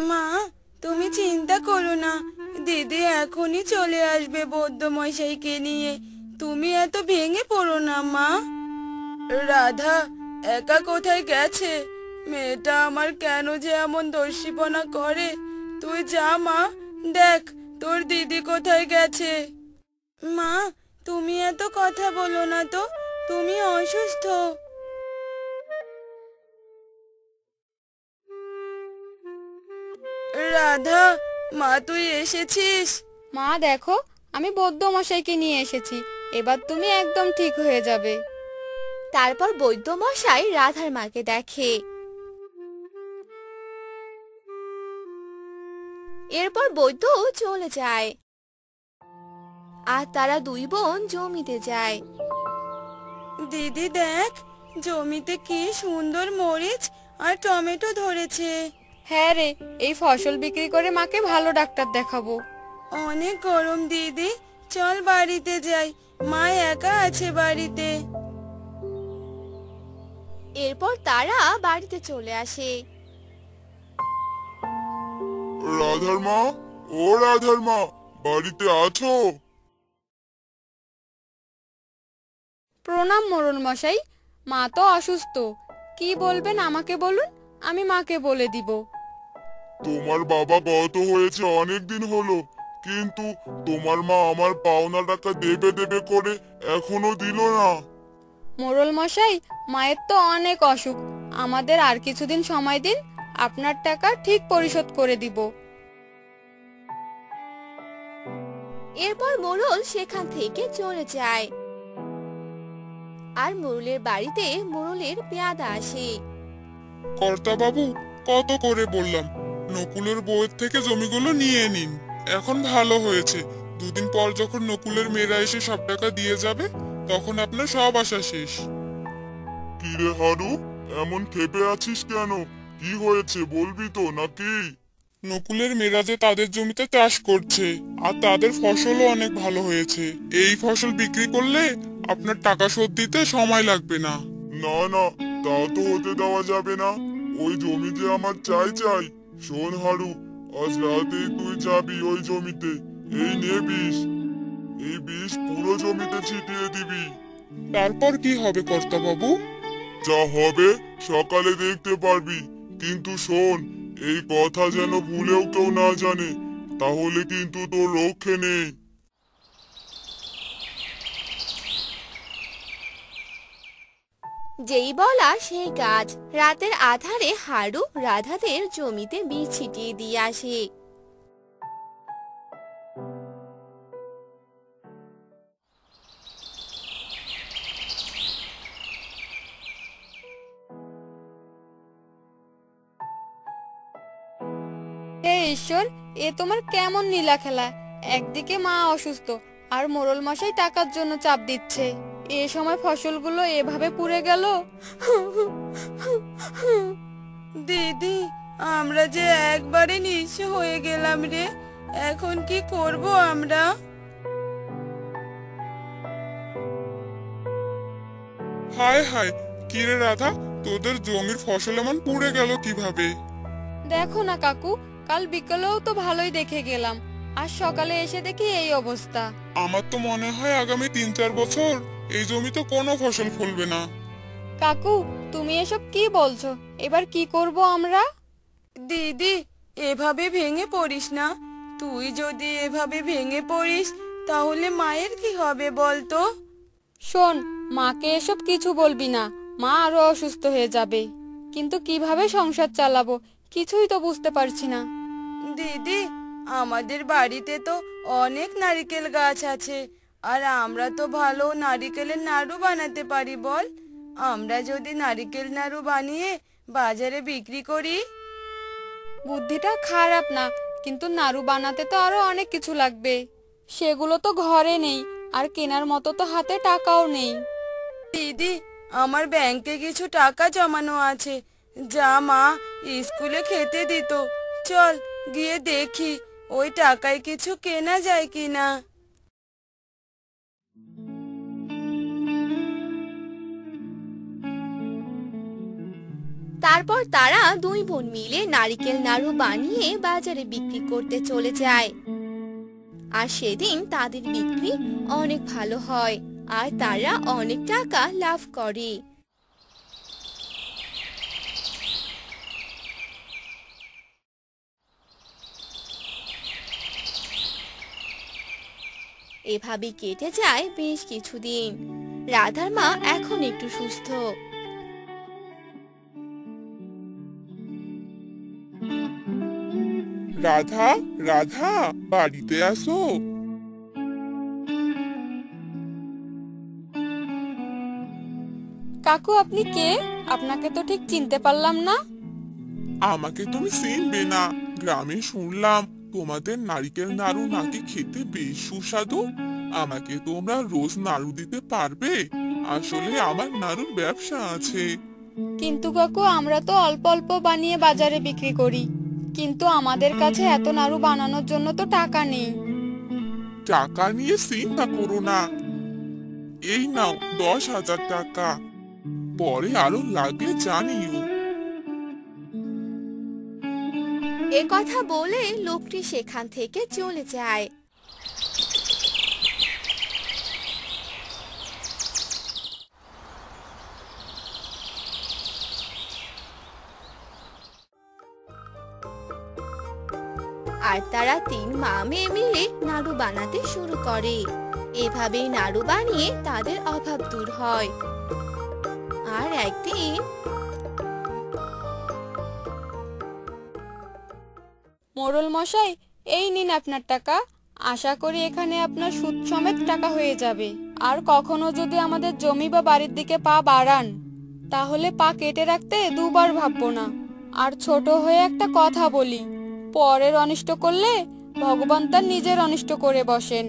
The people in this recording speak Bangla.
মা, তুমি চিন্তা করো না, দিদি এখনই চলে আসবে বৌদ্ধ মশাইকে নিয়ে। তুমি এত ভেঙে পড়ো না মা। রাধা একা কোথায় গেছে? মেয়েটা আমার কেন যে এমন দস্যিপনা করে। তুই যা মা, দেখ তোর দিদি কোথায় গেছে। মা, তুমি এত কথা বলো না তো, তুমি অসুস্থ। রাধা, মা তুই এসেছিস? মা দেখো, আমি বৌদ্ধ মশাইকে নিয়ে এসেছি। এবার তুমি একদম ঠিক হয়ে যাবে। তারপর বৈদ্য মশাই রাধার মাকে দেখে। এরপর বৈদ্য চলে যায় আর তারা দুই বোন জমিতে যায়। দিদি দেখ, জমিতে কি সুন্দর মরিচ আর টমেটো ধরেছে। হ্যাঁ রে, এই ফসল বিক্রি করে মাকে ভালো ডাক্তার দেখাবো। অনেক গরম দিদি, চল বাড়িতে যাই, মা একা আছে বাড়িতে। এরপর তারা বাড়িতে চলে আসে। রাধার মা, ও রাধার মা, বাড়িতে আছো? প্রণাম মোড়ল মশাই। মা তো অসুস্থ, কি বলবেন আমাকে বলুন, আমি মাকে বলে দিব। তোমার বাবা গত হয়েছে অনেক দিন হলো, কিন্তু তোমার মা আমার পাওনা টাকা দেবে দেবে করে এখনো দিল না। মোড়ল মশাই, মায়ের তো অনেক অসুখ, আমাদের আর কিছুদিন সময় দিন, আপনার টাকা ঠিক পরিশোধ করে দিব। এরপর মোড়ল সেখান থেকে চলে যায় আর মোড়লের বাড়িতে মোড়লের পেয়াদা আসে। কর্তা বাবু, কত করে বললাম নকুলের বউয়ের থেকে জমিগুলো নিয়ে নিন। এখন ভালো হয়েছে, দুদিন পর যখন নকুলের মেয়েরা এসে সব টাকা দিয়ে যাবে, তখন আপনার সব আশা শেষ। কিরে হারু, এমন ক্ষেপে আছিস কেন? কি হয়েছে বলবি তো নাকি? নকুলের মেয়েরা যে তাদের জমিতে চাষ করছে, আর তাদের ফসলও অনেক ভালো হয়েছে। এই ফসল বিক্রি করলে আপনার টাকা শোধ দিতে সময় লাগবে না। না না, তা তো হতে দেওয়া যাবে না। ওই জমি যে আমার চাই চাই। শোন হারু, আজ রাতেই তুই যাবি ওই জমিতে। এই নে বিষ, এই বিষ পুরো জমিতে ছিটিয়ে দিবি। তারপর কি হবে কর্তা বাবু? যা হবে সকালে দেখতে পারবি। কিন্তু শোন, এই কথা যেন ভুলেও কেউ না জানে, তাহলে কিন্তু তোর রক্ষে নেই। যেই বলা সেই কাজ। রাতের আধারে হারু রাধাদের জমিতে বীজ ছিটিয়ে দিয়ে আসে। হে ঈশ্বর, এ তোমার কেমন নীলা খেলা! একদিকে মা অসুস্থ, আর মোড়ল মশাই টাকার জন্য চাপ দিচ্ছে, এ সময় ফসলগুলো এভাবে পুড়ে গেল। দিদি, আমরা যে একবারে নিঃস্ব হয়ে গেলাম রে। এখন কি করব আমরা? হায় হায়, কিরে রাধা, তোদের জমির ফসল এমন পুড়ে গেল কিভাবে? দেখো না কাকু, কাল বিকেলেও তো ভালোই দেখে গেলাম, আর সকালে এসে দেখি এই অবস্থা। আমার তো মনে হয় আগামী 3-4 বছর এই জমিতে কোনো ফসল ফলবে না। কাকু, তুমি এসব কি বলছো? এবার কি করব আমরা? দিদি, এভাবে ভেঙে পড়িস না। তুই যদি এভাবে ভেঙে পড়িস, তাহলে মায়ের কি হবে বলতো? শোন, মাকে এসব কিছু বলবি না, মা আরো অসুস্থ হয়ে যাবে। কিন্তু কিভাবে সংসার চালাবো কিছুই তো বুঝতে পারছি না। দিদি, আমাদের বাড়িতে তো অনেক নারকেল গাছ আছে, আর আমরা তো ভালো নারকেলের নাড়ু বানাতে পারি বল। আমরা যদি নারকেল নাড়ু বানিয়ে বাজারে বিক্রি করি। বুদ্ধিটা খারাপ না, কিন্তু নাড়ু বানাতে তো আরো অনেক কিছু লাগবে, সেগুলো তো ঘরে নেই, আর কেনার মতো তো হাতে টাকাও নেই। দিদি, আমার ব্যাংকে কিছু টাকা জমানো আছে, যা মা স্কুলে খেতে দিত। চল গিয়ে দেখি ওই টাকায় কিছু কেনা যায় কিনা। তারপর তারা দুই বোন মিলে নারকেল নাড়ু বানিয়ে বাজারে বিক্রি করতে চলে যায়। আর সেদিন তাদের বিক্রি অনেক ভালো হয় আর তারা অনেক টাকা লাভ করে। এভাবে কেটে যায় বেশ কিছুদিন। রাধার মা এখন একটু সুস্থ। রাধা, রাধা, বাড়িতে আসো। কাকু আপনি কে? আপনাকে তো ঠিক চিনতে পারলাম না। আমাকে তুমি চিনবে না? গ্রামে শুনলাম তোমাদের নারকেল নাড়ু নাকি খেতে বেশ সুস্বাদু। আমাকে তোমরা রোজ নাড়ু দিতে পারবে? আসলে আমার নাড়ুর ব্যবসা আছে। কিন্তু কাকু আমরা তো অল্প অল্প বানিয়ে বাজারে বিক্রি করি, কিন্তু আমাদের কাছে এত নাড়ু বানানোর জন্য তো টাকা নেই। টাকা নিয়ে চিন্তা করো না, এই নাও 10,000 টাকা, পরে আরো লাগলে জানিও। এ কথা বলে লোকটি সেখান থেকে চলে যায়। আর তারা তিন মা মেয়ে মিলে নাড়ু বানাতে শুরু করে। এভাবেই নাড়ু বানিয়ে তাদের অভাব দূর হয়। আর একদিন মোড়ল মশাই, এই নিন আপনার টাকা। আশা করি এখানে আপনার সুদ সমেত টাকা হয়ে যাবে। আর কখনো যদি আমাদের জমি বা বাড়ির দিকে পা বাড়ান, তাহলে পা কেটে রাখতে দুবার ভাববো না। আর ছোট হয়ে একটা কথা বলি, পরের অনিষ্ট করলে ভগবান তার নিজের অনিষ্ট করে বসেন।